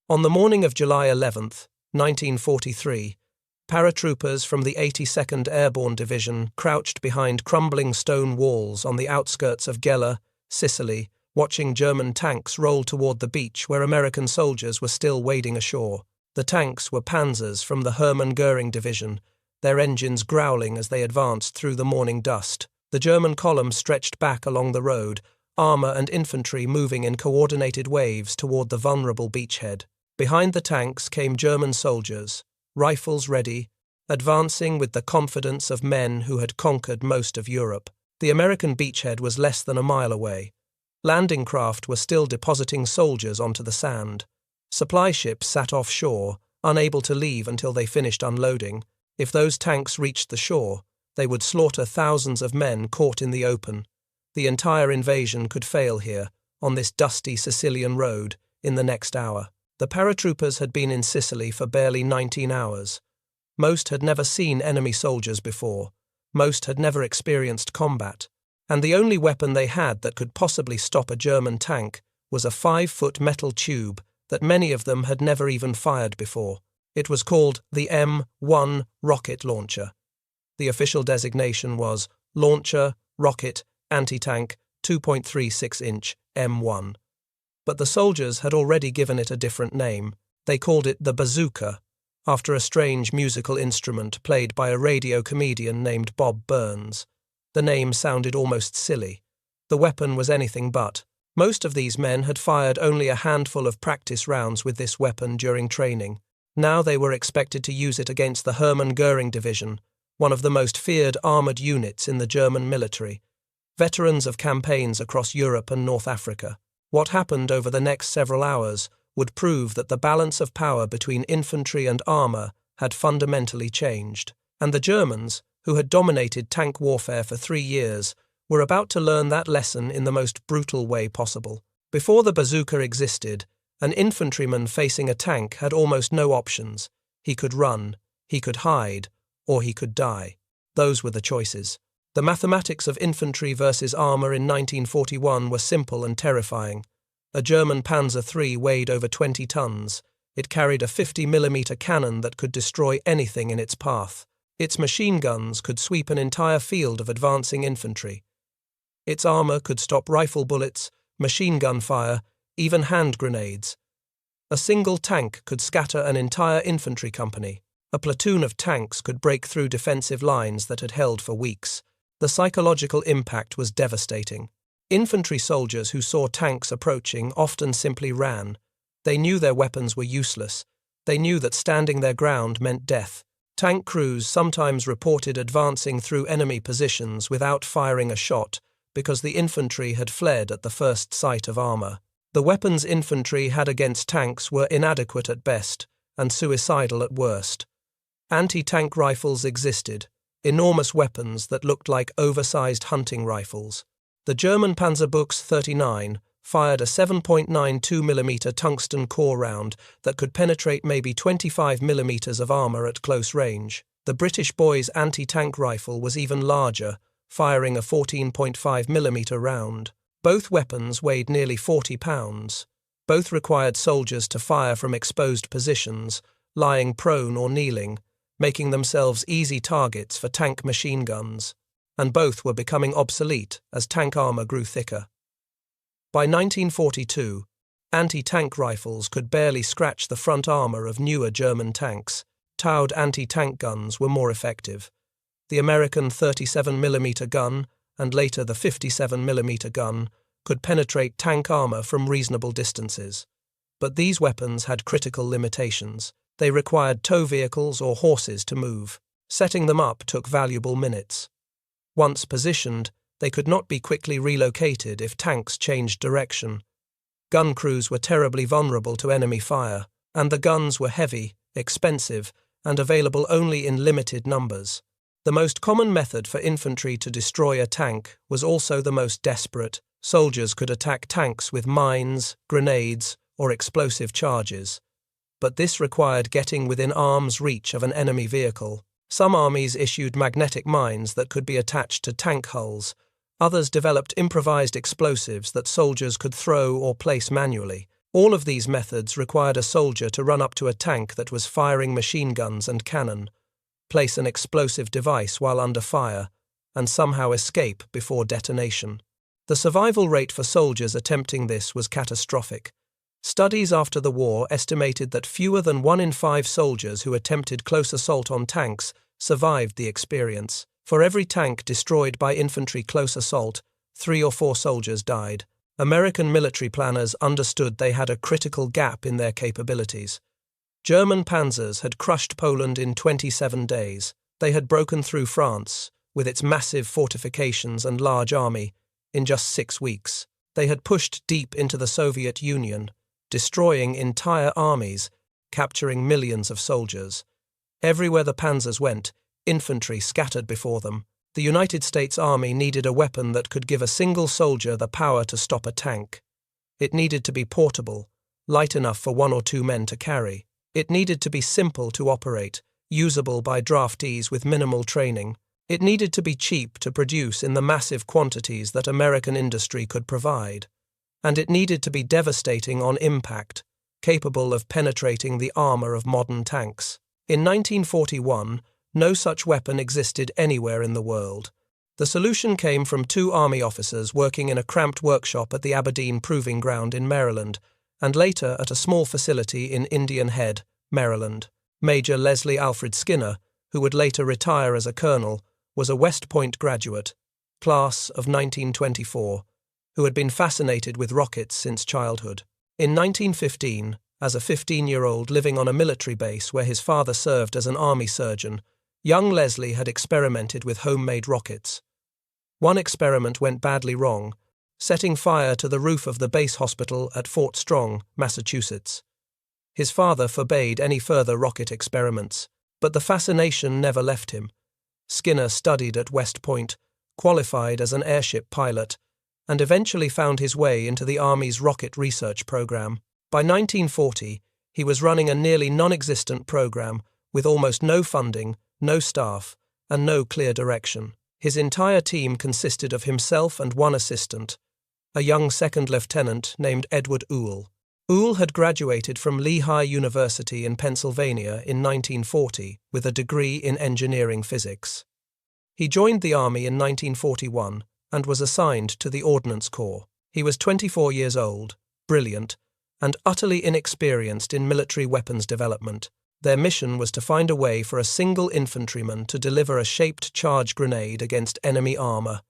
On the morning of July 11th, 1943, paratroopers from the 82nd Airborne Division crouched behind crumbling stone walls on the outskirts of Gela, Sicily, watching German tanks roll toward the beach where American soldiers were still wading ashore. The tanks were Panzers from the Hermann Göring Division, their engines growling as they advanced through the morning dust. The German column stretched back along the road, armor and infantry moving in coordinated waves toward the vulnerable beachhead. Behind the tanks came German soldiers, rifles ready, advancing with the confidence of men who had conquered most of Europe. The American beachhead was less than a mile away. Landing craft were still depositing soldiers onto the sand. Supply ships sat offshore, unable to leave until they finished unloading. If those tanks reached the shore, they would slaughter thousands of men caught in the open. The entire invasion could fail here, on this dusty Sicilian road, in the next hour. The paratroopers had been in Sicily for barely 19 hours. Most had never seen enemy soldiers before. Most had never experienced combat. And the only weapon they had that could possibly stop a German tank was a 5-foot metal tube that many of them had never even fired before. It was called the M1 rocket launcher. The official designation was Launcher, Rocket, Anti-Tank, 2.36-inch M1. But the soldiers had already given it a different name. They called it the Bazooka, after a strange musical instrument played by a radio comedian named Bob Burns. The name sounded almost silly. The weapon was anything but. Most of these men had fired only a handful of practice rounds with this weapon during training. Now they were expected to use it against the Hermann Göring Division, one of the most feared armoured units in the German military, veterans of campaigns across Europe and North Africa. What happened over the next several hours would prove that the balance of power between infantry and armour had fundamentally changed, and the Germans, who had dominated tank warfare for 3 years, were about to learn that lesson in the most brutal way possible. Before the bazooka existed, an infantryman facing a tank had almost no options. He could run, he could hide, or he could die. Those were the choices. The mathematics of infantry versus armour in 1941 were simple and terrifying. A German Panzer III weighed over 20 tons. It carried a 50mm cannon that could destroy anything in its path. Its machine guns could sweep an entire field of advancing infantry. Its armour could stop rifle bullets, machine gun fire, even hand grenades. A single tank could scatter an entire infantry company. A platoon of tanks could break through defensive lines that had held for weeks. The psychological impact was devastating. Infantry soldiers who saw tanks approaching often simply ran. They knew their weapons were useless. They knew that standing their ground meant death. Tank crews sometimes reported advancing through enemy positions without firing a shot because the infantry had fled at the first sight of armour. The weapons infantry had against tanks were inadequate at best and suicidal at worst. Anti-tank rifles existed, enormous weapons that looked like oversized hunting rifles. The German Panzer 39 fired a 7.92mm tungsten core round that could penetrate maybe 25mm of armour at close range. The British boys' anti-tank rifle was even larger, firing a 14.5mm round. Both weapons weighed nearly 40 pounds. Both required soldiers to fire from exposed positions, lying prone or kneeling, making themselves easy targets for tank machine guns. And both were becoming obsolete as tank armour grew thicker. By 1942, anti-tank rifles could barely scratch the front armour of newer German tanks. Taube anti-tank guns were more effective. The American 37mm gun, and later the 57mm gun, could penetrate tank armour from reasonable distances. But these weapons had critical limitations. They required tow vehicles or horses to move. Setting them up took valuable minutes. Once positioned, they could not be quickly relocated if tanks changed direction. Gun crews were terribly vulnerable to enemy fire, and the guns were heavy, expensive, and available only in limited numbers. The most common method for infantry to destroy a tank was also the most desperate. Soldiers could attack tanks with mines, grenades, or explosive charges. But this required getting within arm's reach of an enemy vehicle. Some armies issued magnetic mines that could be attached to tank hulls. Others developed improvised explosives that soldiers could throw or place manually. All of these methods required a soldier to run up to a tank that was firing machine guns and cannon, place an explosive device while under fire, and somehow escape before detonation. The survival rate for soldiers attempting this was catastrophic. Studies after the war estimated that fewer than 1 in 5 soldiers who attempted close assault on tanks survived the experience. For every tank destroyed by infantry close assault, 3 or 4 soldiers died. American military planners understood they had a critical gap in their capabilities. German Panzers had crushed Poland in 27 days. They had broken through France, with its massive fortifications and large army, in just 6 weeks. They had pushed deep into the Soviet Union, destroying entire armies, capturing millions of soldiers. Everywhere the panzers went, infantry scattered before them. The United States Army needed a weapon that could give a single soldier the power to stop a tank. It needed to be portable, light enough for 1 or 2 men to carry. It needed to be simple to operate, usable by draftees with minimal training. It needed to be cheap to produce in the massive quantities that American industry could provide. And it needed to be devastating on impact, capable of penetrating the armor of modern tanks. In 1941, no such weapon existed anywhere in the world. The solution came from 2 Army officers working in a cramped workshop at the Aberdeen Proving Ground in Maryland, and later at a small facility in Indian Head, Maryland. Major Leslie Alfred Skinner, who would later retire as a colonel, was a West Point graduate, class of 1924, who had been fascinated with rockets since childhood. In 1915, as a 15-year-old living on a military base where his father served as an army surgeon, young Leslie had experimented with homemade rockets. One experiment went badly wrong, setting fire to the roof of the base hospital at Fort Strong, Massachusetts. His father forbade any further rocket experiments, but the fascination never left him. Skinner studied at West Point, qualified as an airship pilot, and eventually found his way into the Army's rocket research program. By 1940, he was running a nearly non-existent program with almost no funding, no staff, and no clear direction. His entire team consisted of himself and 1 assistant, a young second lieutenant named Edward Uhl. Uhl had graduated from Lehigh University in Pennsylvania in 1940 with a degree in engineering physics. He joined the Army in 1941 and was assigned to the Ordnance Corps. He was 24 years old, brilliant, and utterly inexperienced in military weapons development. Their mission was to find a way for a single infantryman to deliver a shaped charge grenade against enemy armor.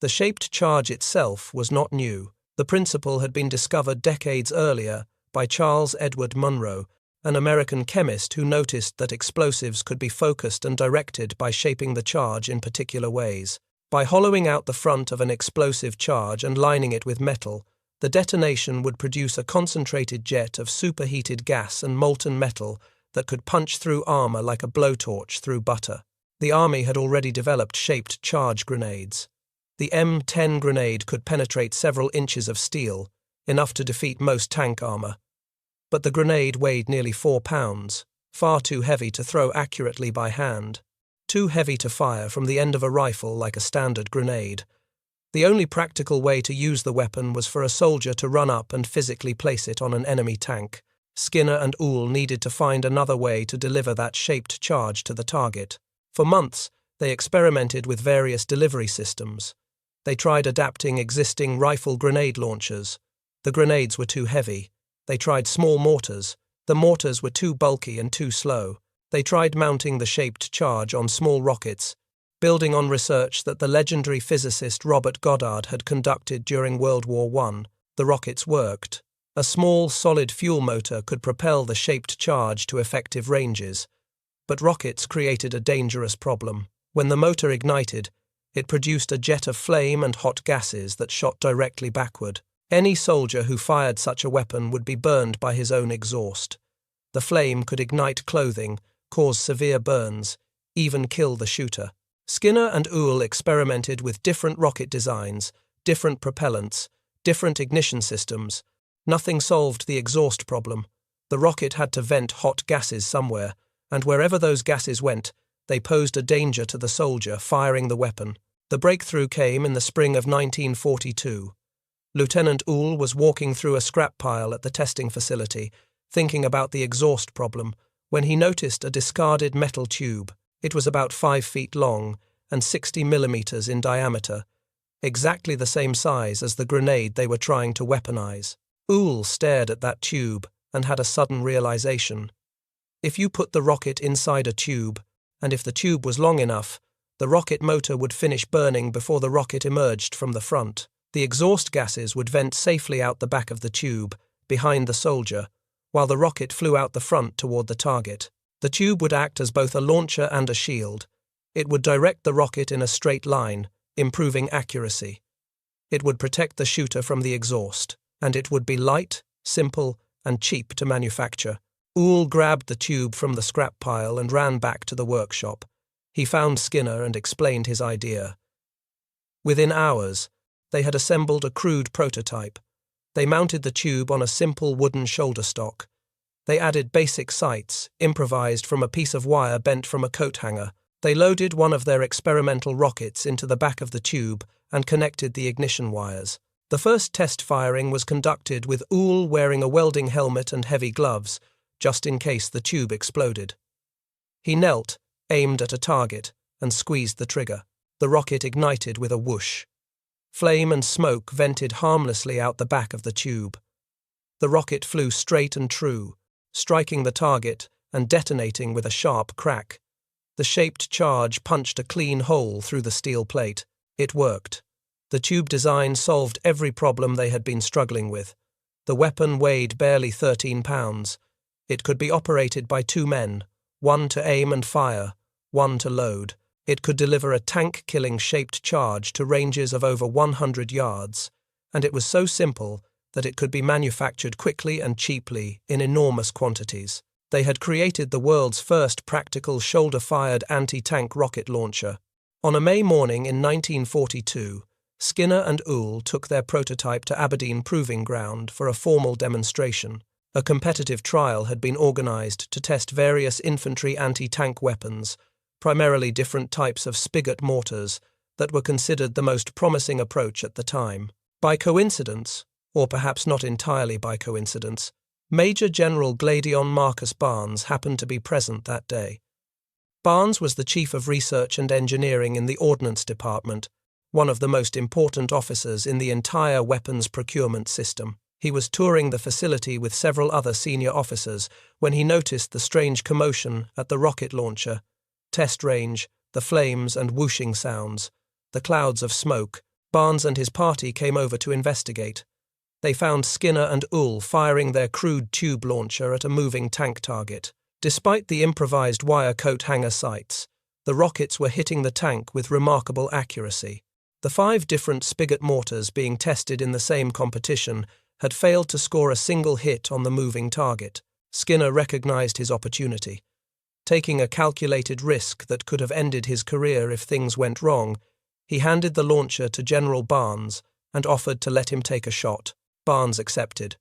The shaped charge itself was not new. The principle had been discovered decades earlier by Charles Edward Munro, an American chemist who noticed that explosives could be focused and directed by shaping the charge in particular ways. By hollowing out the front of an explosive charge and lining it with metal, the detonation would produce a concentrated jet of superheated gas and molten metal that could punch through armor like a blowtorch through butter. The Army had already developed shaped charge grenades. The M10 grenade could penetrate several inches of steel, enough to defeat most tank armor. But the grenade weighed nearly 4 pounds, far too heavy to throw accurately by hand, too heavy to fire from the end of a rifle like a standard grenade. The only practical way to use the weapon was for a soldier to run up and physically place it on an enemy tank. Skinner and Uhl needed to find another way to deliver that shaped charge to the target. For months, they experimented with various delivery systems. They tried adapting existing rifle grenade launchers. The grenades were too heavy. They tried small mortars. The mortars were too bulky and too slow. They tried mounting the shaped charge on small rockets, building on research that the legendary physicist Robert Goddard had conducted during World War I. The rockets worked. A small, solid fuel motor could propel the shaped charge to effective ranges. But rockets created a dangerous problem. When the motor ignited, it produced a jet of flame and hot gases that shot directly backward. Any soldier who fired such a weapon would be burned by his own exhaust. The flame could ignite clothing, cause severe burns, even kill the shooter. Skinner and Uhl experimented with different rocket designs, different propellants, different ignition systems. Nothing solved the exhaust problem. The rocket had to vent hot gases somewhere, and wherever those gases went, they posed a danger to the soldier firing the weapon. The breakthrough came in the spring of 1942. Lieutenant Uhl was walking through a scrap pile at the testing facility, thinking about the exhaust problem, when he noticed a discarded metal tube. It was about 5 feet long and 60 millimeters in diameter, exactly the same size as the grenade they were trying to weaponize. Uhl stared at that tube and had a sudden realization. If you put the rocket inside a tube, and if the tube was long enough, the rocket motor would finish burning before the rocket emerged from the front. The exhaust gases would vent safely out the back of the tube, behind the soldier, while the rocket flew out the front toward the target. The tube would act as both a launcher and a shield. It would direct the rocket in a straight line, improving accuracy. It would protect the shooter from the exhaust, and it would be light, simple, and cheap to manufacture. Uhl grabbed the tube from the scrap pile and ran back to the workshop. He found Skinner and explained his idea. Within hours, they had assembled a crude prototype. They mounted the tube on a simple wooden shoulder stock. They added basic sights, improvised from a piece of wire bent from a coat hanger. They loaded one of their experimental rockets into the back of the tube and connected the ignition wires. The first test firing was conducted with Uhl wearing a welding helmet and heavy gloves, just in case the tube exploded. He knelt, aimed at a target, and squeezed the trigger. The rocket ignited with a whoosh. Flame and smoke vented harmlessly out the back of the tube. The rocket flew straight and true, striking the target and detonating with a sharp crack. The shaped charge punched a clean hole through the steel plate. It worked. The tube design solved every problem they had been struggling with. The weapon weighed barely 13 pounds. It could be operated by 2 men, one to aim and fire, one to load. It could deliver a tank-killing shaped charge to ranges of over 100 yards, and it was so simple that it could be manufactured quickly and cheaply in enormous quantities. They had created the world's first practical shoulder-fired anti-tank rocket launcher. On a May morning in 1942, Skinner and Uhl took their prototype to Aberdeen Proving Ground for a formal demonstration. A competitive trial had been organized to test various infantry anti-tank weapons, primarily different types of spigot mortars, that were considered the most promising approach at the time. By coincidence, or perhaps not entirely by coincidence, Major General Gladion Marcus Barnes happened to be present that day. Barnes was the Chief of Research and Engineering in the Ordnance Department, one of the most important officers in the entire weapons procurement system. He was touring the facility with several other senior officers when he noticed the strange commotion at the rocket launcher, test range, the flames and whooshing sounds, the clouds of smoke. Barnes and his party came over to investigate. They found Skinner and Uhl firing their crude tube launcher at a moving tank target. Despite the improvised wire coat hanger sights, the rockets were hitting the tank with remarkable accuracy. The 5 different spigot mortars being tested in the same competition had failed to score a single hit on the moving target. Skinner recognized his opportunity. Taking a calculated risk that could have ended his career if things went wrong, he handed the launcher to General Barnes and offered to let him take a shot. Barnes accepted.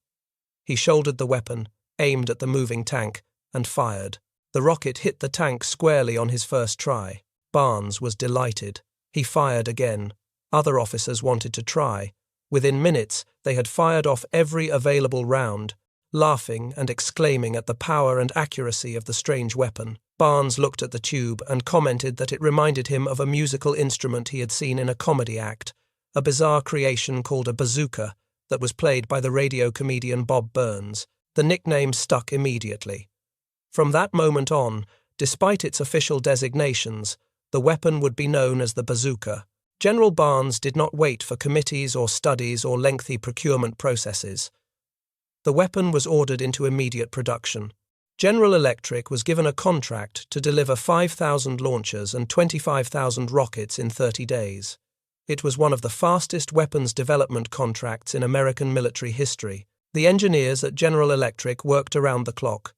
He shouldered the weapon, aimed at the moving tank, and fired. The rocket hit the tank squarely on his first try. Barnes was delighted. He fired again. Other officers wanted to try. Within minutes, they had fired off every available round, laughing and exclaiming at the power and accuracy of the strange weapon. Barnes looked at the tube and commented that it reminded him of a musical instrument he had seen in a comedy act, a bizarre creation called a bazooka that was played by the radio comedian Bob Burns. The nickname stuck immediately. From that moment on, despite its official designations, the weapon would be known as the bazooka. General Barnes did not wait for committees or studies or lengthy procurement processes. The weapon was ordered into immediate production. General Electric was given a contract to deliver 5,000 launchers and 25,000 rockets in 30 days. It was one of the fastest weapons development contracts in American military history. The engineers at General Electric worked around the clock.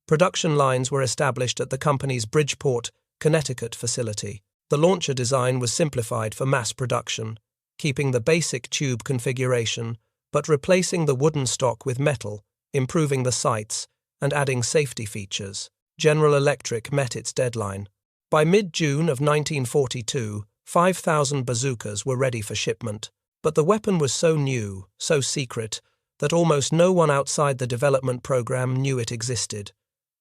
Production lines were established at the company's Bridgeport, Connecticut facility. The launcher design was simplified for mass production, keeping the basic tube configuration, but replacing the wooden stock with metal, improving the sights, and adding safety features. General Electric met its deadline. By mid-June of 1942, 5,000 bazookas were ready for shipment. But the weapon was so new, so secret, that almost no one outside the development program knew it existed.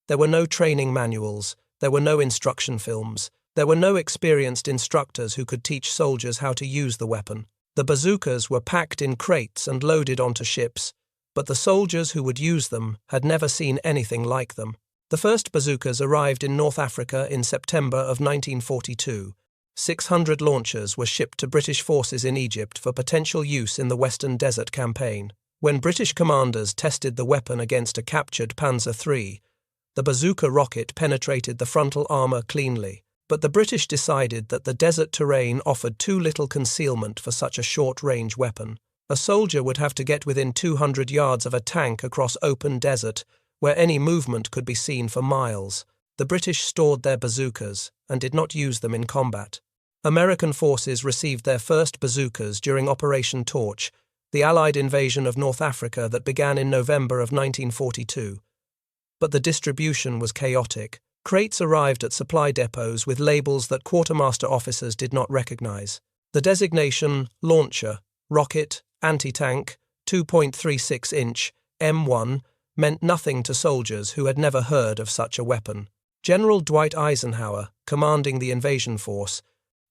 There were no training manuals, there were no instruction films, there were no experienced instructors who could teach soldiers how to use the weapon. The bazookas were packed in crates and loaded onto ships, but the soldiers who would use them had never seen anything like them. The first bazookas arrived in North Africa in September of 1942. 600 launchers were shipped to British forces in Egypt for potential use in the Western Desert Campaign. When British commanders tested the weapon against a captured Panzer III, the bazooka rocket penetrated the frontal armour cleanly, but the British decided that the desert terrain offered too little concealment for such a short-range weapon. A soldier would have to get within 200 yards of a tank across open desert, where any movement could be seen for miles. The British stored their bazookas and did not use them in combat. American forces received their first bazookas during Operation Torch, the Allied invasion of North Africa that began in November of 1942. But the distribution was chaotic. Crates arrived at supply depots with labels that quartermaster officers did not recognize. The designation launcher, rocket, anti-tank, 2.36-inch, M1 meant nothing to soldiers who had never heard of such a weapon. General Dwight Eisenhower, commanding the invasion force,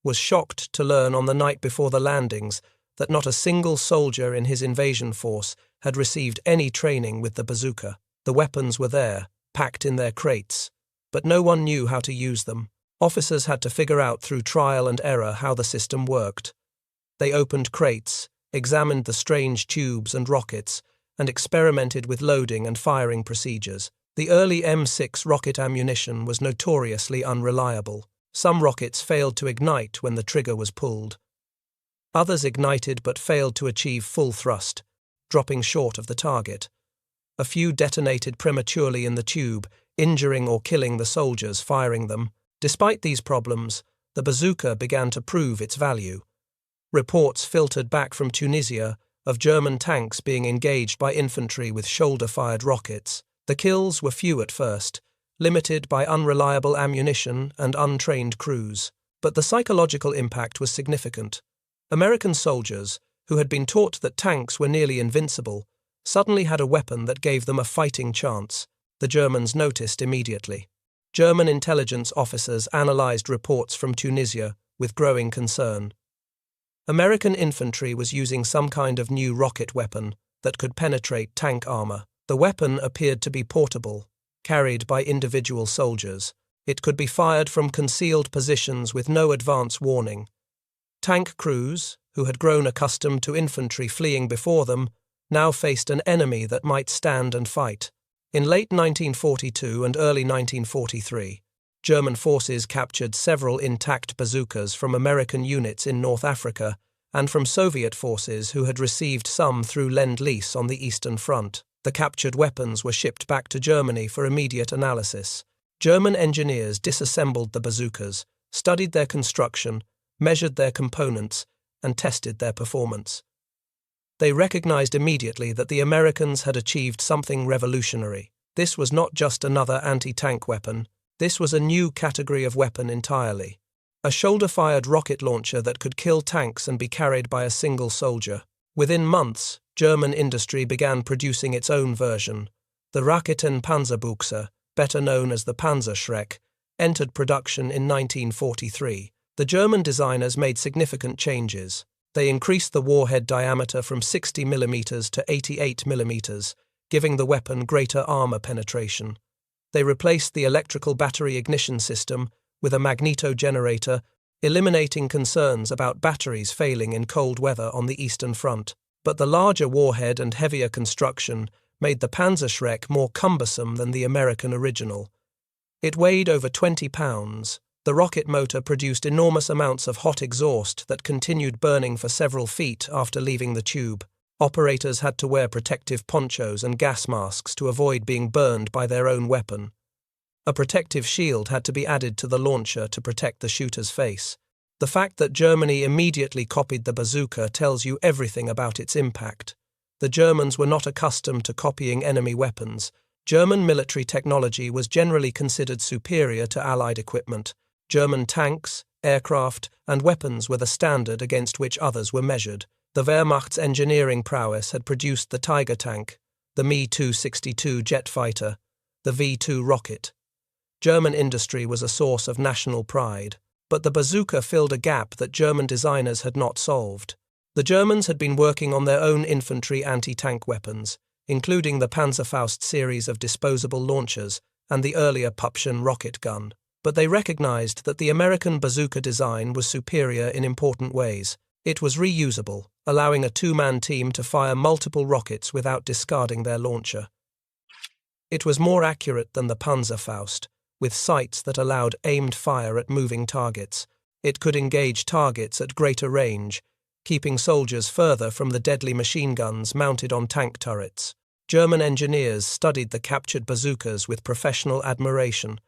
was shocked to learn on the night before the landings that not a single soldier in his invasion force had received any training with the bazooka. The weapons were there, packed in their crates, but no one knew how to use them. Officers had to figure out through trial and error how the system worked. They opened crates, examined the strange tubes and rockets, and experimented with loading and firing procedures. The early M6 rocket ammunition was notoriously unreliable. Some rockets failed to ignite when the trigger was pulled. Others ignited but failed to achieve full thrust, dropping short of the target. A few detonated prematurely in the tube, injuring or killing the soldiers firing them. Despite these problems, the bazooka began to prove its value. Reports filtered back from Tunisia of German tanks being engaged by infantry with shoulder-fired rockets. The kills were few at first, limited by unreliable ammunition and untrained crews. But the psychological impact was significant. American soldiers, who had been taught that tanks were nearly invincible, suddenly had a weapon that gave them a fighting chance. The Germans noticed immediately. German intelligence officers analyzed reports from Tunisia with growing concern. American infantry was using some kind of new rocket weapon that could penetrate tank armor. The weapon appeared to be portable, carried by individual soldiers. It could be fired from concealed positions with no advance warning. Tank crews, who had grown accustomed to infantry fleeing before them, now faced an enemy that might stand and fight. In late 1942 and early 1943, German forces captured several intact bazookas from American units in North Africa and from Soviet forces who had received some through Lend-Lease on the Eastern Front. The captured weapons were shipped back to Germany for immediate analysis. German engineers disassembled the bazookas, studied their construction, measured their components, and tested their performance. They recognized immediately that the Americans had achieved something revolutionary. This was not just another anti-tank weapon. This was a new category of weapon entirely. A shoulder-fired rocket launcher that could kill tanks and be carried by a single soldier. Within months, German industry began producing its own version. The Raketen Panzerbuchse, better known as the Panzerschreck, entered production in 1943. The German designers made significant changes. They increased the warhead diameter from 60 mm to 88 mm, giving the weapon greater armor penetration. They replaced the electrical battery ignition system with a magneto-generator, eliminating concerns about batteries failing in cold weather on the Eastern Front. But the larger warhead and heavier construction made the Panzerschreck more cumbersome than the American original. It weighed over 20 pounds. The rocket motor produced enormous amounts of hot exhaust that continued burning for several feet after leaving the tube. Operators had to wear protective ponchos and gas masks to avoid being burned by their own weapon. A protective shield had to be added to the launcher to protect the shooter's face. The fact that Germany immediately copied the bazooka tells you everything about its impact. The Germans were not accustomed to copying enemy weapons. German military technology was generally considered superior to Allied equipment. German tanks, aircraft, and weapons were the standard against which others were measured. The Wehrmacht's engineering prowess had produced the Tiger tank, the Me-262 jet fighter, the V-2 rocket. German industry was a source of national pride, but the bazooka filled a gap that German designers had not solved. The Germans had been working on their own infantry anti-tank weapons, including the Panzerfaust series of disposable launchers and the earlier Pupschen rocket gun, but they recognized that the American bazooka design was superior in important ways. It was reusable, allowing a two-man team to fire multiple rockets without discarding their launcher. It was more accurate than the Panzerfaust, with sights that allowed aimed fire at moving targets. It could engage targets at greater range, keeping soldiers further from the deadly machine guns mounted on tank turrets. German engineers studied the captured bazookas with professional admiration.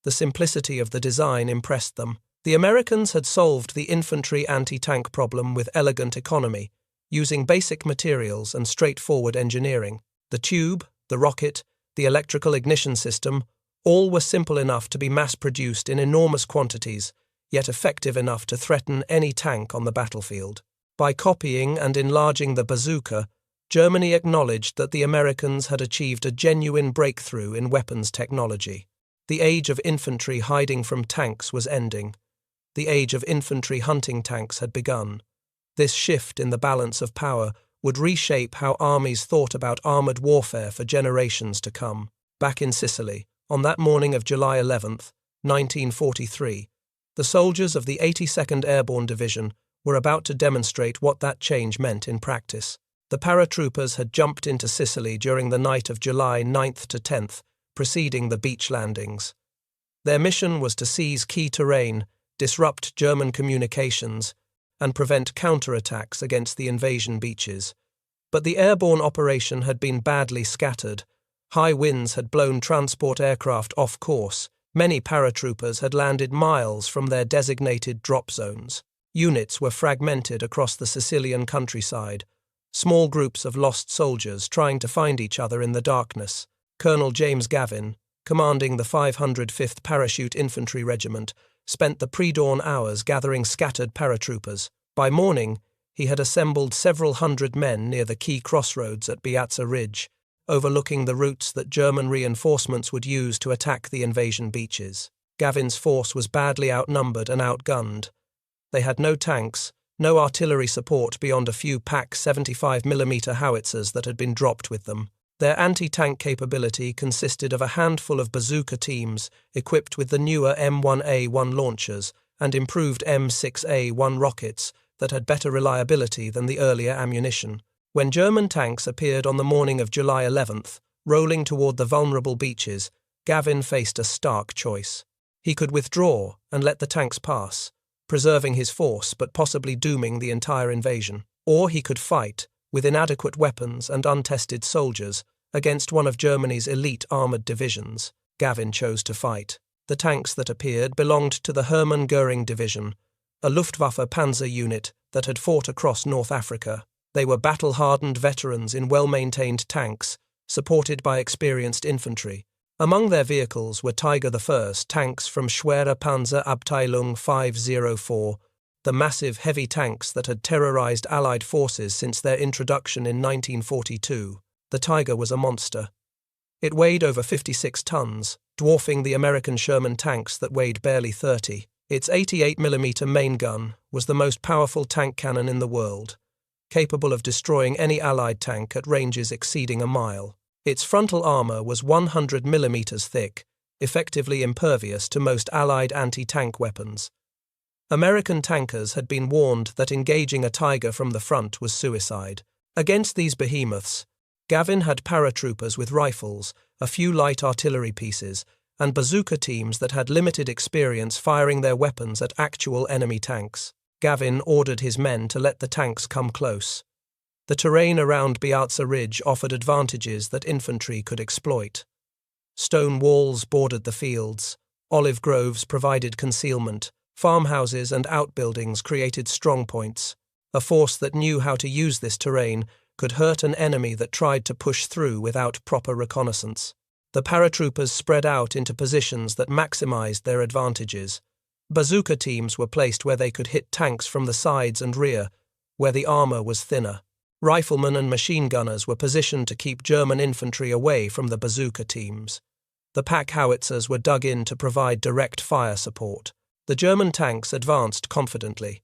The simplicity of the design impressed them. The Americans had solved the infantry anti-tank problem with elegant economy, using basic materials and straightforward engineering. The tube, the rocket, the electrical ignition system, all were simple enough to be mass-produced in enormous quantities, yet effective enough to threaten any tank on the battlefield. By copying and enlarging the bazooka, Germany acknowledged that the Americans had achieved a genuine breakthrough in weapons technology. The age of infantry hiding from tanks was ending. The age of infantry hunting tanks had begun. This shift in the balance of power would reshape how armies thought about armored warfare for generations to come. Back in Sicily, on that morning of July 11th, 1943, the soldiers of the 82nd Airborne Division were about to demonstrate what that change meant in practice. The paratroopers had jumped into Sicily during the night of July 9th to 10th, preceding the beach landings. Their mission was to seize key terrain, disrupt German communications, and prevent counterattacks against the invasion beaches. But the airborne operation had been badly scattered. High winds had blown transport aircraft off course. Many paratroopers had landed miles from their designated drop zones. Units were fragmented across the Sicilian countryside, small groups of lost soldiers trying to find each other in the darkness. Colonel James Gavin, commanding the 505th Parachute Infantry Regiment, spent the pre-dawn hours gathering scattered paratroopers. By morning, he had assembled several hundred men near the key crossroads at Piazza Ridge, overlooking the routes that German reinforcements would use to attack the invasion beaches. Gavin's force was badly outnumbered and outgunned. They had no tanks, no artillery support beyond a few Pak 75mm howitzers that had been dropped with them. Their anti-tank capability consisted of a handful of bazooka teams equipped with the newer M1A1 launchers and improved M6A1 rockets that had better reliability than the earlier ammunition. When German tanks appeared on the morning of July 11th, rolling toward the vulnerable beaches, Gavin faced a stark choice. He could withdraw and let the tanks pass, preserving his force but possibly dooming the entire invasion. Or he could fight, with inadequate weapons and untested soldiers, against one of Germany's elite armoured divisions. Gavin chose to fight. The tanks that appeared belonged to the Hermann Göring Division, a Luftwaffe Panzer unit that had fought across North Africa. They were battle-hardened veterans in well-maintained tanks, supported by experienced infantry. Among their vehicles were Tiger I tanks from Schwere Panzer Abteilung 504, the massive heavy tanks that had terrorized Allied forces since their introduction in 1942. The Tiger was a monster. It weighed over 56 tons, dwarfing the American Sherman tanks that weighed barely 30. Its 88mm main gun was the most powerful tank cannon in the world, capable of destroying any Allied tank at ranges exceeding a mile. Its frontal armor was 100mm thick, effectively impervious to most Allied anti-tank weapons. American tankers had been warned that engaging a Tiger from the front was suicide. Against these behemoths, Gavin had paratroopers with rifles, a few light artillery pieces, and bazooka teams that had limited experience firing their weapons at actual enemy tanks. Gavin ordered his men to let the tanks come close. The terrain around Piazza Ridge offered advantages that infantry could exploit. Stone walls bordered the fields, olive groves provided concealment, farmhouses and outbuildings created strongpoints. A force that knew how to use this terrain could hurt an enemy that tried to push through without proper reconnaissance. The paratroopers spread out into positions that maximized their advantages. Bazooka teams were placed where they could hit tanks from the sides and rear, where the armor was thinner. Riflemen and machine gunners were positioned to keep German infantry away from the bazooka teams. The pack howitzers were dug in to provide direct fire support. The German tanks advanced confidently.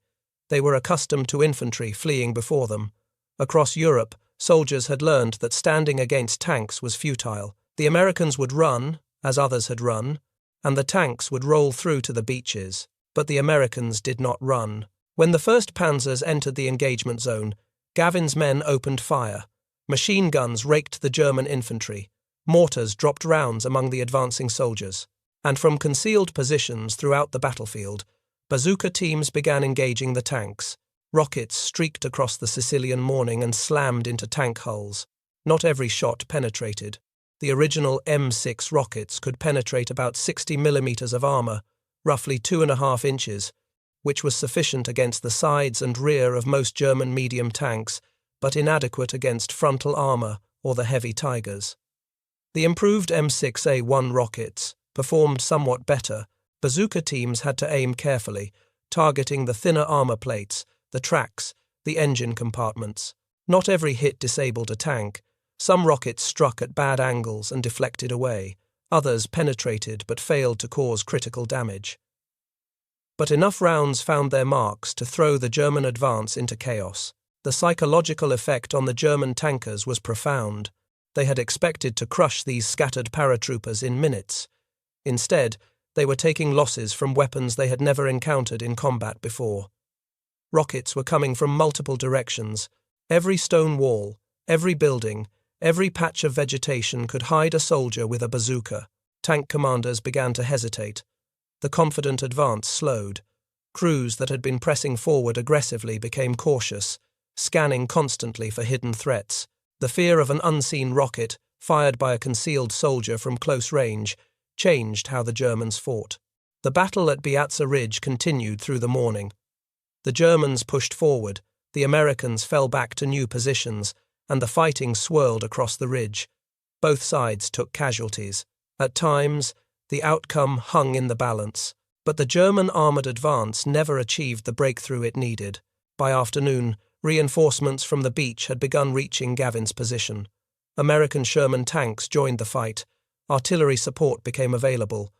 They were accustomed to infantry fleeing before them. Across Europe, soldiers had learned that standing against tanks was futile. The Americans would run, as others had run, and the tanks would roll through to the beaches. But the Americans did not run. When the first panzers entered the engagement zone, Gavin's men opened fire. Machine guns raked the German infantry. Mortars dropped rounds among the advancing soldiers. And from concealed positions throughout the battlefield, bazooka teams began engaging the tanks. Rockets streaked across the Sicilian morning and slammed into tank hulls. Not every shot penetrated. The original M6 rockets could penetrate about 60 millimeters of armor, roughly 2.5 inches, which was sufficient against the sides and rear of most German medium tanks, but inadequate against frontal armor or the heavy Tigers. The improved M6A1 rockets performed somewhat better. Bazooka teams had to aim carefully, targeting the thinner armor plates, the tracks, the engine compartments. Not every hit disabled a tank. Some rockets struck at bad angles and deflected away. Others penetrated but failed to cause critical damage. But enough rounds found their marks to throw the German advance into chaos. The psychological effect on the German tankers was profound. They had expected to crush these scattered paratroopers in minutes. Instead, they were taking losses from weapons they had never encountered in combat before. Rockets were coming from multiple directions. Every stone wall, every building, every patch of vegetation could hide a soldier with a bazooka. Tank commanders began to hesitate. The confident advance slowed. Crews that had been pressing forward aggressively became cautious, scanning constantly for hidden threats. The fear of an unseen rocket, fired by a concealed soldier from close range, changed how the Germans fought. The battle at Piazza Ridge continued through the morning. The Germans pushed forward, the Americans fell back to new positions, and the fighting swirled across the ridge. Both sides took casualties. At times, the outcome hung in the balance, but the German armoured advance never achieved the breakthrough it needed. By afternoon, reinforcements from the beach had begun reaching Gavin's position. American Sherman tanks joined the fight. Artillery support became available.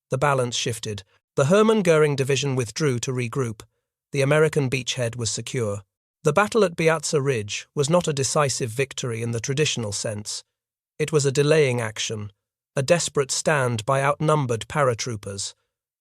The balance shifted. The Hermann Goering division withdrew to regroup. The American beachhead was secure. The battle at Piazza Ridge was not a decisive victory in the traditional sense. It was a delaying action, a desperate stand by outnumbered paratroopers.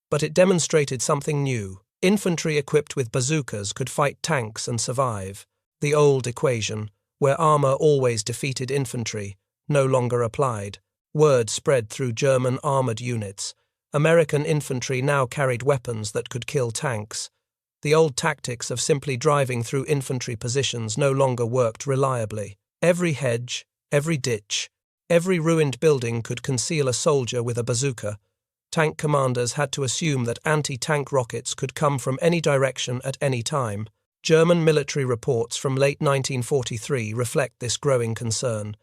But it demonstrated something new. Infantry equipped with bazookas could fight tanks and survive. The old equation, where armor always defeated infantry, no longer applied. Word spread through German armored units. American infantry now carried weapons that could kill tanks. The old tactics of simply driving through infantry positions no longer worked reliably. Every hedge, every ditch, every ruined building could conceal a soldier with a bazooka. Tank commanders had to assume that anti-tank rockets could come from any direction at any time. German military reports from late 1943 reflect this growing concern.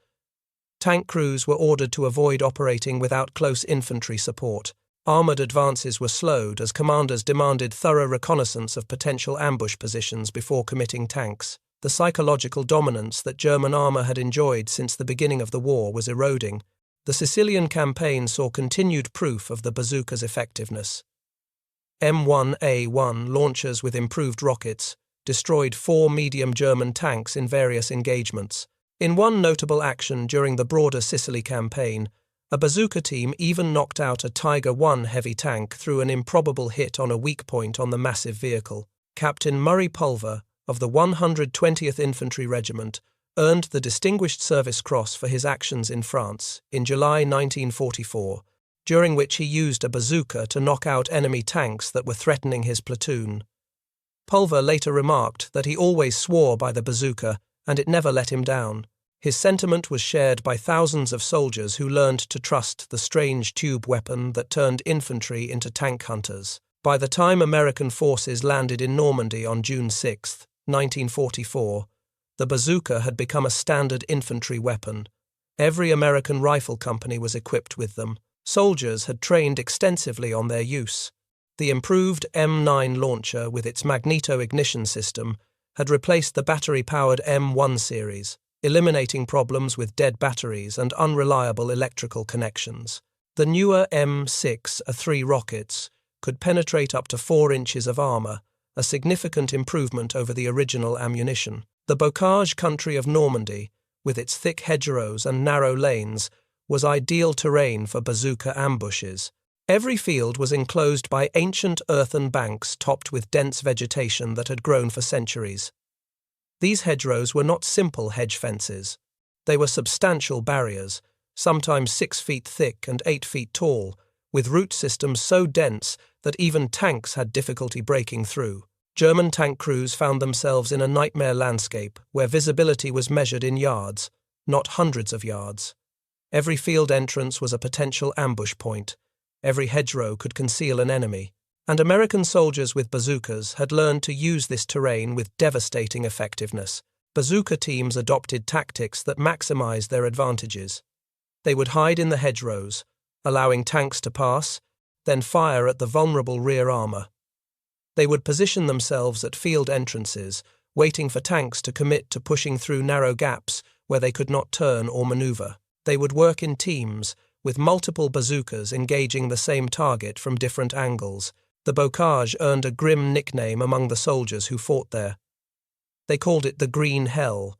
Tank crews were ordered to avoid operating without close infantry support. Armoured advances were slowed as commanders demanded thorough reconnaissance of potential ambush positions before committing tanks. The psychological dominance that German armour had enjoyed since the beginning of the war was eroding. The Sicilian campaign saw continued proof of the bazooka's effectiveness. M1A1 launchers with improved rockets destroyed 4 medium German tanks in various engagements. In one notable action during the broader Sicily campaign, a bazooka team even knocked out a Tiger I heavy tank through an improbable hit on a weak point on the massive vehicle. Captain Murray Pulver, of the 120th Infantry Regiment, earned the Distinguished Service Cross for his actions in France in July 1944, during which he used a bazooka to knock out enemy tanks that were threatening his platoon. Pulver later remarked that he always swore by the bazooka and it never let him down. His sentiment was shared by thousands of soldiers who learned to trust the strange tube weapon that turned infantry into tank hunters. By the time American forces landed in Normandy on June 6, 1944, the bazooka had become a standard infantry weapon. Every American rifle company was equipped with them. Soldiers had trained extensively on their use. The improved M9 launcher with its magneto-ignition system had replaced the battery-powered M1 series, eliminating problems with dead batteries and unreliable electrical connections. The newer M6A3 rockets could penetrate up to 4 inches of armor, a significant improvement over the original ammunition. The bocage country of Normandy, with its thick hedgerows and narrow lanes, was ideal terrain for bazooka ambushes. Every field was enclosed by ancient earthen banks topped with dense vegetation that had grown for centuries. These hedgerows were not simple hedge fences. They were substantial barriers, sometimes 6 feet thick and 8 feet tall, with root systems so dense that even tanks had difficulty breaking through. German tank crews found themselves in a nightmare landscape where visibility was measured in yards, not hundreds of yards. Every field entrance was a potential ambush point. Every hedgerow could conceal an enemy, and American soldiers with bazookas had learned to use this terrain with devastating effectiveness. Bazooka teams adopted tactics that maximized their advantages. They would hide in the hedgerows, allowing tanks to pass, then fire at the vulnerable rear armor. They would position themselves at field entrances, waiting for tanks to commit to pushing through narrow gaps where they could not turn or maneuver. They would work in teams, with multiple bazookas engaging the same target from different angles. The bocage earned a grim nickname among the soldiers who fought there. They called it the Green Hell,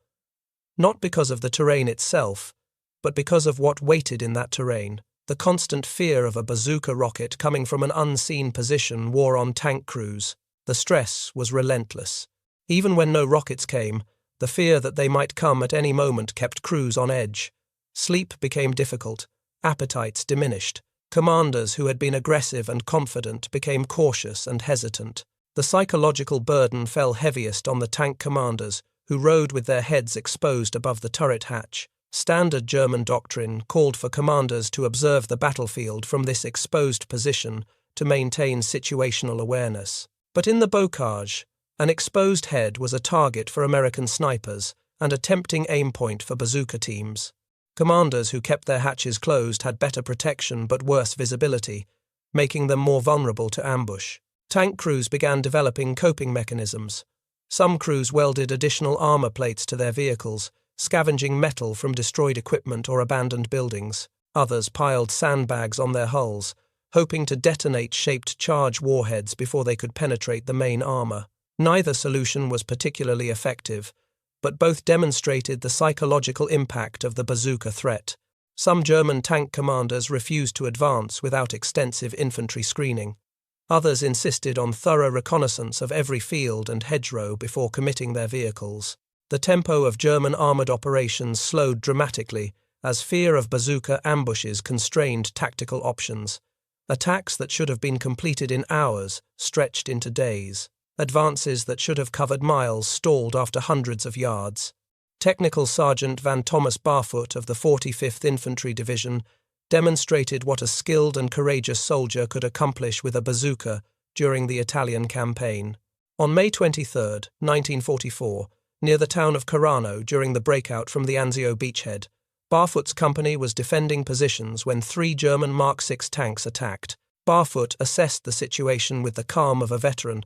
not because of the terrain itself, but because of what waited in that terrain. The constant fear of a bazooka rocket coming from an unseen position wore on tank crews. The stress was relentless. Even when no rockets came, the fear that they might come at any moment kept crews on edge. Sleep became difficult. Appetites diminished. Commanders who had been aggressive and confident became cautious and hesitant. The psychological burden fell heaviest on the tank commanders, who rode with their heads exposed above the turret hatch. Standard German doctrine called for commanders to observe the battlefield from this exposed position to maintain situational awareness. But in the bocage, an exposed head was a target for American snipers and a tempting aim point for bazooka teams. Commanders who kept their hatches closed had better protection but worse visibility, making them more vulnerable to ambush. Tank crews began developing coping mechanisms. Some crews welded additional armor plates to their vehicles, scavenging metal from destroyed equipment or abandoned buildings. Others piled sandbags on their hulls, hoping to detonate shaped charge warheads before they could penetrate the main armor. Neither solution was particularly effective, but both demonstrated the psychological impact of the bazooka threat. Some German tank commanders refused to advance without extensive infantry screening. Others insisted on thorough reconnaissance of every field and hedgerow before committing their vehicles. The tempo of German armoured operations slowed dramatically as fear of bazooka ambushes constrained tactical options. Attacks that should have been completed in hours stretched into days. Advances that should have covered miles stalled after hundreds of yards. Technical Sergeant Van Thomas Barfoot of the 45th Infantry Division demonstrated what a skilled and courageous soldier could accomplish with a bazooka during the Italian campaign. On May 23, 1944, near the town of Carano during the breakout from the Anzio beachhead, Barfoot's company was defending positions when 3 German Mark VI tanks attacked. Barfoot assessed the situation with the calm of a veteran.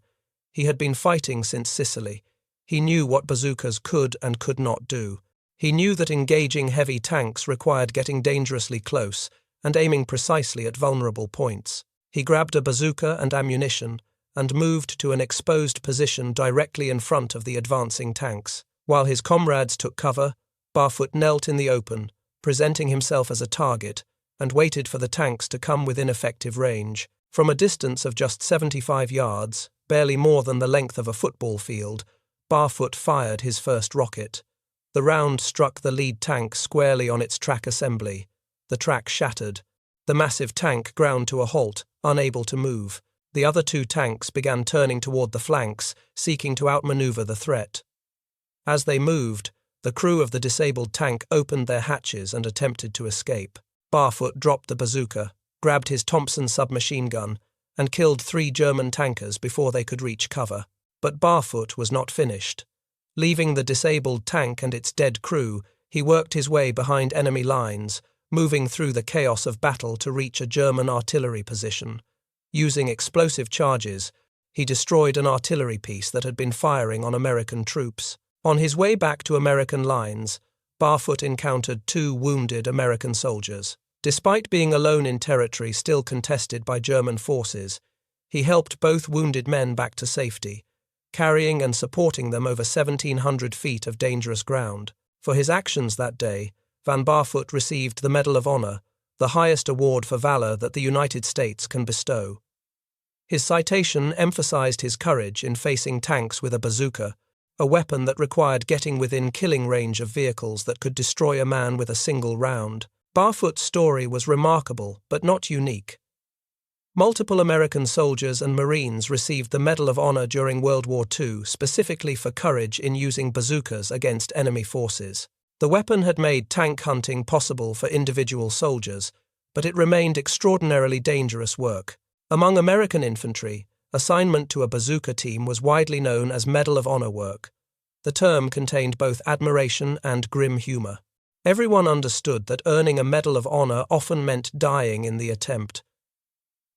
He had been fighting since Sicily. He knew what bazookas could and could not do. He knew that engaging heavy tanks required getting dangerously close and aiming precisely at vulnerable points. He grabbed a bazooka and ammunition and moved to an exposed position directly in front of the advancing tanks. While his comrades took cover, Barfoot knelt in the open, presenting himself as a target, and waited for the tanks to come within effective range. From a distance of just 75 yards, barely more than the length of a football field, Barfoot fired his first rocket. The round struck the lead tank squarely on its track assembly. The track shattered. The massive tank ground to a halt, unable to move. The other 2 tanks began turning toward the flanks, seeking to outmaneuver the threat. As they moved, the crew of the disabled tank opened their hatches and attempted to escape. Barfoot dropped the bazooka, grabbed his Thompson submachine gun, and killed 3 German tankers before they could reach cover. But Barfoot was not finished. Leaving the disabled tank and its dead crew, he worked his way behind enemy lines, moving through the chaos of battle to reach a German artillery position. Using explosive charges, He destroyed an artillery piece that had been firing on American troops. On his way back to American lines, Barfoot encountered 2 wounded American soldiers. Despite being alone in territory still contested by German forces, he helped both wounded men back to safety, carrying and supporting them over 1,700 feet of dangerous ground. For his actions that day, Van Barfoot received the Medal of Honor, the highest award for valor that the United States can bestow. His citation emphasized his courage in facing tanks with a bazooka, a weapon that required getting within killing range of vehicles that could destroy a man with a single round. Barfoot's story was remarkable, but not unique. Multiple American soldiers and Marines received the Medal of Honor during World War II specifically for courage in using bazookas against enemy forces. The weapon had made tank hunting possible for individual soldiers, but it remained extraordinarily dangerous work. Among American infantry, assignment to a bazooka team was widely known as Medal of Honor work. The term contained both admiration and grim humor. Everyone understood that earning a Medal of Honor often meant dying in the attempt.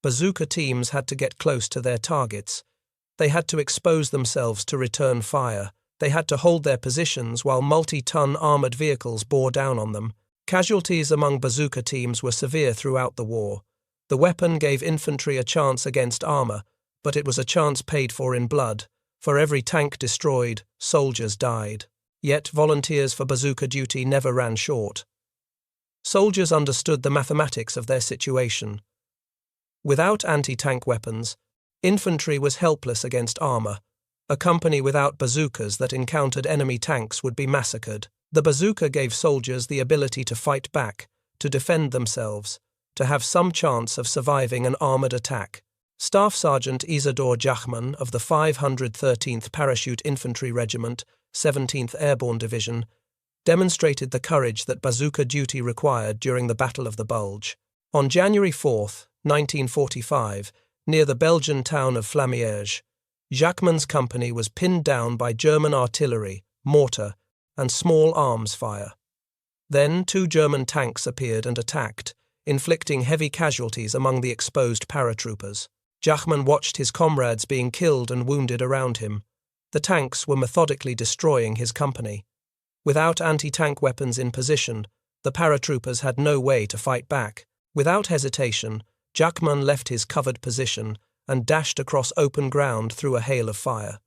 Bazooka teams had to get close to their targets. They had to expose themselves to return fire. They had to hold their positions while multi-ton armored vehicles bore down on them. Casualties among bazooka teams were severe throughout the war. The weapon gave infantry a chance against armor, but it was a chance paid for in blood. For every tank destroyed, soldiers died. Yet volunteers for bazooka duty never ran short. Soldiers understood the mathematics of their situation. Without anti-tank weapons, infantry was helpless against armor. A company without bazookas that encountered enemy tanks would be massacred. The bazooka gave soldiers the ability to fight back, to defend themselves, to have some chance of surviving an armored attack. Staff Sergeant Isadore Jachman of the 513th Parachute Infantry Regiment, 17th Airborne Division, demonstrated the courage that bazooka duty required during the Battle of the Bulge. On January 4, 1945, near the Belgian town of Flamierge, Jachman's company was pinned down by German artillery, mortar, and small arms fire. Then 2 German tanks appeared and attacked, inflicting heavy casualties among the exposed paratroopers. Jachman watched his comrades being killed and wounded around him. The tanks were methodically destroying his company. Without anti-tank weapons in position, the paratroopers had no way to fight back. Without hesitation, Jachman left his covered position and dashed across open ground through a hail of fire.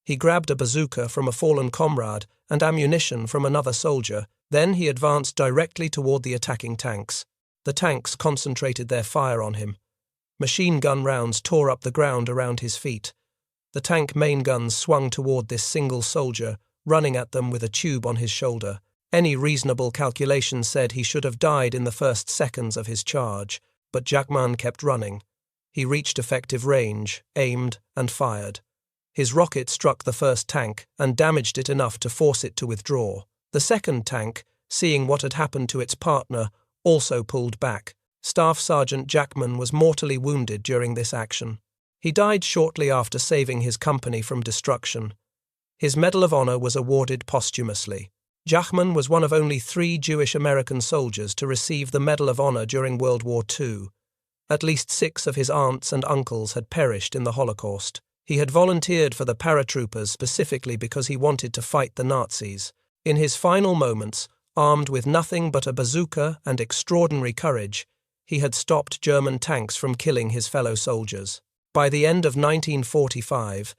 He grabbed a bazooka from a fallen comrade and ammunition from another soldier. Then he advanced directly toward the attacking tanks. The tanks concentrated their fire on him. Machine gun rounds tore up the ground around his feet. The tank main guns swung toward this single soldier, running at them with a tube on his shoulder. Any reasonable calculation said he should have died in the first seconds of his charge, but Jachman kept running. He reached effective range, aimed, and fired. His rocket struck the first tank and damaged it enough to force it to withdraw. The second tank, seeing what had happened to its partner, also pulled back. Staff Sergeant Jachman was mortally wounded during this action. He died shortly after saving his company from destruction. His Medal of Honor was awarded posthumously. Jachman was one of only 3 Jewish American soldiers to receive the Medal of Honor during World War II. At least 6 of his aunts and uncles had perished in the Holocaust. He had volunteered for the paratroopers specifically because he wanted to fight the Nazis. In his final moments, armed with nothing but a bazooka and extraordinary courage, he had stopped German tanks from killing his fellow soldiers. By the end of 1945,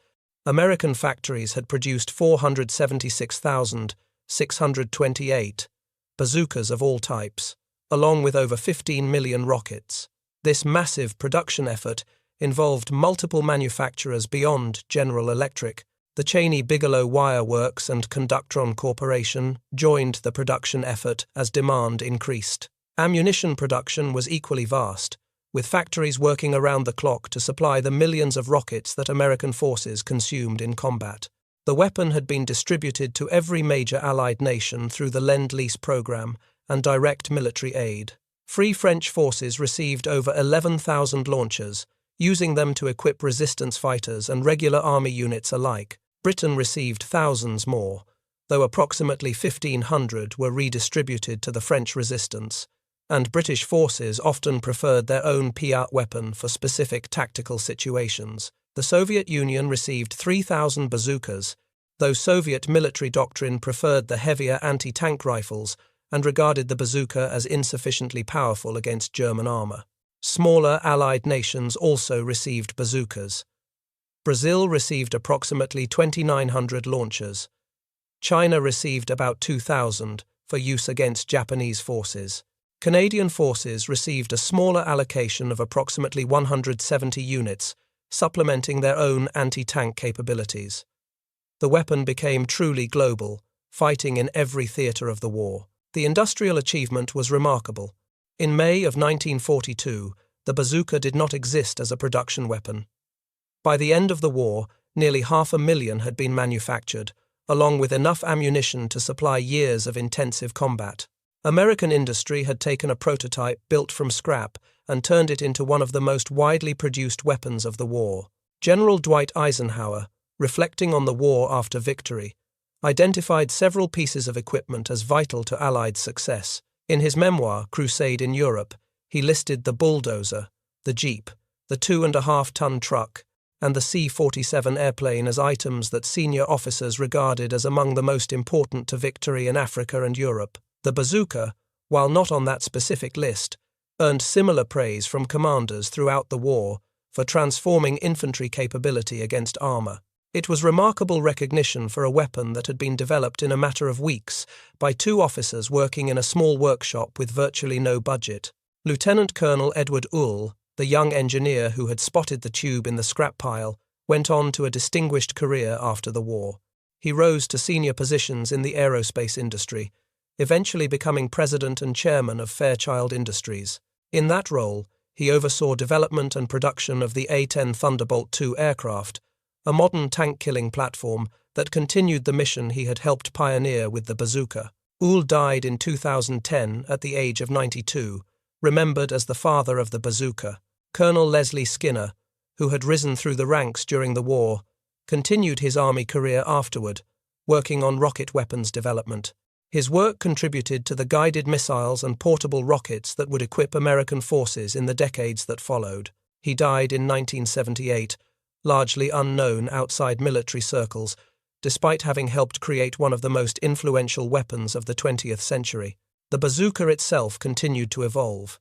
American factories had produced 476,628 bazookas of all types, along with over 15 million rockets. This massive production effort involved multiple manufacturers beyond General Electric. The Cheney-Bigelow Wire Works and Conductron Corporation joined the production effort as demand increased. Ammunition production was equally vast, with factories working around the clock to supply the millions of rockets that American forces consumed in combat. The weapon had been distributed to every major Allied nation through the Lend-Lease program and direct military aid. Free French forces received over 11,000 launchers, using them to equip resistance fighters and regular army units alike. Britain received thousands more, though approximately 1,500 were redistributed to the French resistance, and British forces often preferred their own Piat weapon for specific tactical situations. The Soviet Union received 3,000 bazookas, though Soviet military doctrine preferred the heavier anti-tank rifles and regarded the bazooka as insufficiently powerful against German armor. Smaller Allied nations also received bazookas. Brazil received approximately 2,900 launchers. China received about 2,000 for use against Japanese forces. Canadian forces received a smaller allocation of approximately 170 units, supplementing their own anti-tank capabilities. The weapon became truly global, fighting in every theatre of the war. The industrial achievement was remarkable. In May of 1942, the bazooka did not exist as a production weapon. By the end of the war, nearly 500,000 had been manufactured, along with enough ammunition to supply years of intensive combat. American industry had taken a prototype built from scrap and turned it into one of the most widely produced weapons of the war. General Dwight Eisenhower, reflecting on the war after victory, identified several pieces of equipment as vital to Allied success. In his memoir, Crusade in Europe, he listed the bulldozer, the jeep, the 2.5-ton truck, and the C-47 airplane as items that senior officers regarded as among the most important to victory in Africa and Europe. The bazooka, while not on that specific list, earned similar praise from commanders throughout the war for transforming infantry capability against armor. It was remarkable recognition for a weapon that had been developed in a matter of weeks by two officers working in a small workshop with virtually no budget. Lieutenant Colonel Edward Uhl, the young engineer who had spotted the tube in the scrap pile, went on to a distinguished career after the war. He rose to senior positions in the aerospace industry, eventually becoming president and chairman of Fairchild Industries. In that role, he oversaw development and production of the A-10 Thunderbolt II aircraft, a modern tank-killing platform that continued the mission he had helped pioneer with the bazooka. Uhl died in 2010 at the age of 92, remembered as the father of the bazooka. Colonel Leslie Skinner, who had risen through the ranks during the war, continued his Army career afterward, working on rocket weapons development. His work contributed to the guided missiles and portable rockets that would equip American forces in the decades that followed. He died in 1978, largely unknown outside military circles, despite having helped create one of the most influential weapons of the 20th century. The bazooka itself continued to evolve.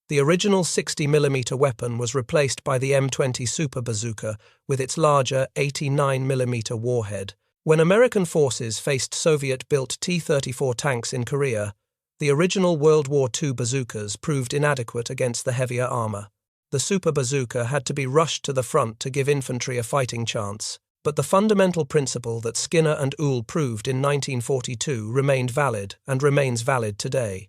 The original 60mm weapon was replaced by the M20 Super Bazooka with its larger 89mm warhead. When American forces faced Soviet-built T-34 tanks in Korea, the original World War II bazookas proved inadequate against the heavier armor. The Super Bazooka had to be rushed to the front to give infantry a fighting chance, but the fundamental principle that Skinner and Uhl proved in 1942 remained valid and remains valid today.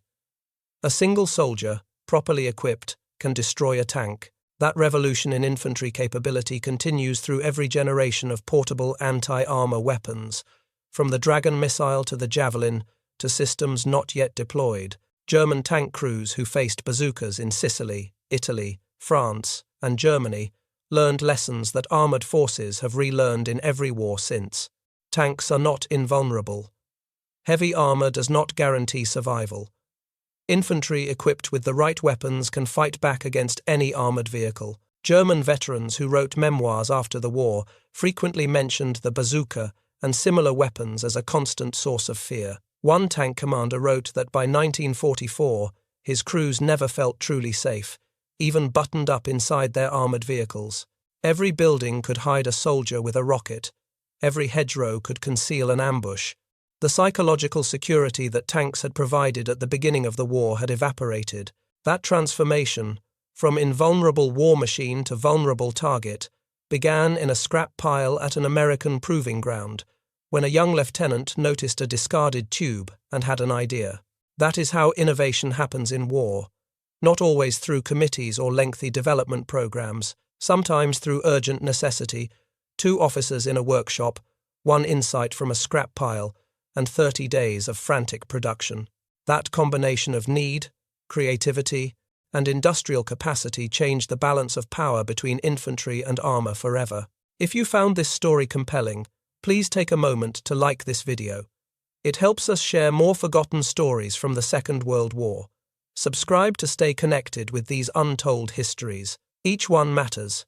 A single soldier, properly equipped, can destroy a tank. That revolution in infantry capability continues through every generation of portable anti-armor weapons, from the Dragon missile to the Javelin to systems not yet deployed. German tank crews who faced bazookas in Sicily, Italy, France, and Germany learned lessons that armored forces have relearned in every war since. Tanks are not invulnerable. Heavy armor does not guarantee survival. Infantry equipped with the right weapons can fight back against any armored vehicle. German veterans who wrote memoirs after the war frequently mentioned the bazooka and similar weapons as a constant source of fear. One tank commander wrote that by 1944, his crews never felt truly safe, even buttoned up inside their armored vehicles. Every building could hide a soldier with a rocket. Every hedgerow could conceal an ambush. The psychological security that tanks had provided at the beginning of the war had evaporated. That transformation, from invulnerable war machine to vulnerable target, began in a scrap pile at an American proving ground, when a young lieutenant noticed a discarded tube and had an idea. That is how innovation happens in war, not always through committees or lengthy development programs, sometimes through urgent necessity, 2 officers in a workshop, 1 insight from a scrap pile, and 30 days of frantic production. That combination of need, creativity, and industrial capacity changed the balance of power between infantry and armor forever. If you found this story compelling, please take a moment to like this video. It helps us share more forgotten stories from the Second World War. Subscribe to stay connected with these untold histories. Each one matters.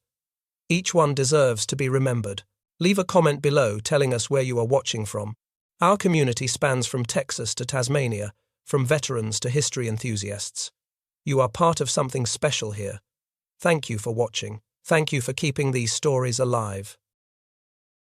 Each one deserves to be remembered. Leave a comment below telling us where you are watching from. Our community spans from Texas to Tasmania, from veterans to history enthusiasts. You are part of something special here. Thank you for watching. Thank you for keeping these stories alive.